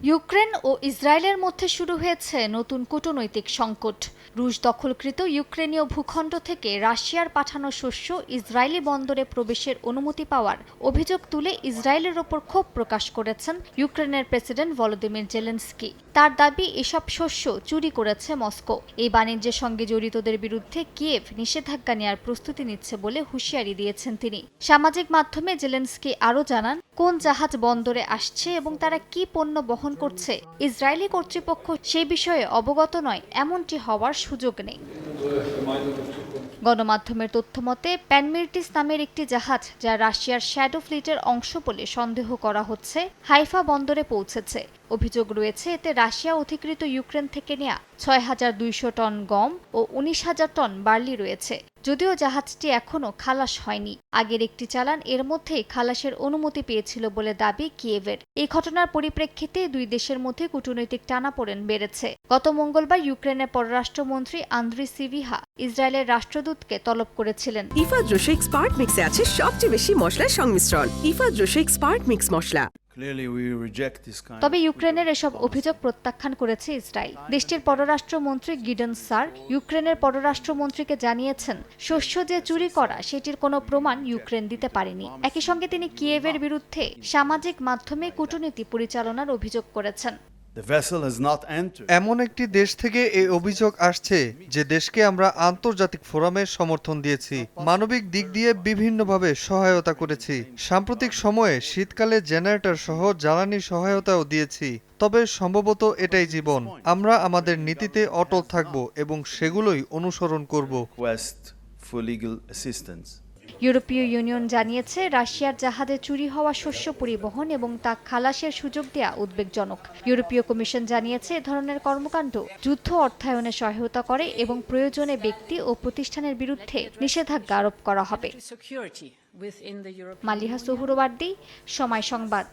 Ukraine ও ইসরায়েলের মধ্যে শুরু হয়েছে নতুন কূটনৈতিক সংকট। রুশ দখলকৃত ইউক্রেনীয় ভূখণ্ড থেকে রাশিয়ার পাঠানো শস্য ইসরায়েলি বন্দরে প্রবেশের অনুমতি পাওয়ার অভিযোগ তুলে ইসরায়েলের ওপর ক্ষোভ প্রকাশ করেছেন ইউক্রেনের প্রেসিডেন্ট ভলোদিমির জেলেনস্কি। তার দাবি, এসব শস্য চুরি করেছে মস্কো। এই বাণিজ্যের সঙ্গে জড়িতদের বিরুদ্ধে কিয়েভ নিষেধাজ্ঞা নেওয়ার প্রস্তুতি নিচ্ছে বলে হুঁশিয়ারি দিয়েছেন তিনি। সামাজিক মাধ্যমে জেলেনস্কি আরও জানান, কোন জাহাজ বন্দরে আসছে এবং তারা কি পণ্য বহন করছে ইসরায়েলি কর্তৃপক্ষ সে বিষয়ে অবগত নয়, এমনটি হওয়ার সুযোগ নেই। গণমাধ্যমের তথ্যমতে প্যানমির্টিস নামের একটি জাহাজ, যা রাশিয়ার শ্যাডো ফ্লিটের অংশ বলে সন্দেহ করা হচ্ছে, হাইফা বন্দরে পৌঁছেছে। অভিযোগ রয়েছে এতে রাশিয়া অধিকৃত ইউক্রেন থেকে নেয়া ৬,২০০ টন গম ও ১৯,০০০ টন বার্লি রয়েছে। যদিও জাহাজটি এখনও খালাস হয়নি। আগের একটি চালান এর মধ্যেই খালাসের অনুমতি পেয়েছিল বলে দাবি কিয়েভের। এই ঘটনার পরিপ্রেক্ষিতে দুই দেশের মধ্যে কূটনৈতিক টানাপোড়েন বেড়েছে। গত মঙ্গলবার ইউক্রেনের পররাষ্ট্রমন্ত্রী আন্দ্রি সিভিহা ইসরায়েলের রাষ্ট্রদূতকে তলব করেছিলেন। ইফাদ রশিক স্পার্ক মিক্সে আছে সবচেয়ে বেশি মশলার সংমিশ্রণ। ইফাদ রশিক স্পার্ক মিক্স মশলা। তবে ইউক্রেনের এসব অভিযোগ প্রত্যাখ্যান করেছে ইসরায়েল। দেশটির পররাষ্ট্রমন্ত্রী গিডন সার ইউক্রেনের পররাষ্ট্রমন্ত্রীকে জানিয়েছেন, শস্য যে চুরি করা সেটির কোনো প্রমাণ ইউক্রেন দিতে পারেনি। একই সঙ্গে তিনি কিয়েভের বিরুদ্ধে সামাজিক মাধ্যমে কূটনীতি পরিচালনার অভিযোগ করেছেন। এমন একটি দেশ থেকে এই অভিযোগ আসছে যে দেশকে আমরা আন্তর্জাতিক ফোরামে সমর্থন দিয়েছি, মানবিক দিক দিয়ে বিভিন্নভাবে সহায়তা করেছি। সাম্প্রতিক সময়ে শীতকালে জেনারেটর সহ জ্বালানি সহায়তাও দিয়েছি। তবে সম্ভবত এটাই জীবন। আমরা আমাদের নীতিতে অটল থাকব এবং সেগুলোই অনুসরণ করব। ইউরোপীয় ইউনিয়ন জানিয়েছে, রাশিয়ার জাহাজে চুরি হওয়া শস্য পরিবহন এবং তা খালাসের সুযোগ দেয়া উদ্বেগজনক। ইউরোপীয় কমিশন জানিয়েছে, এ ধরনের কর্মকাণ্ড যুদ্ধ অর্থায়নে সহায়তা করে এবং প্রয়োজনে ব্যক্তি ও প্রতিষ্ঠানের বিরুদ্ধে নিষেধাজ্ঞা আরোপ করা হবে। মালিহা সুহরওয়ার্দী, সময় সংবাদ।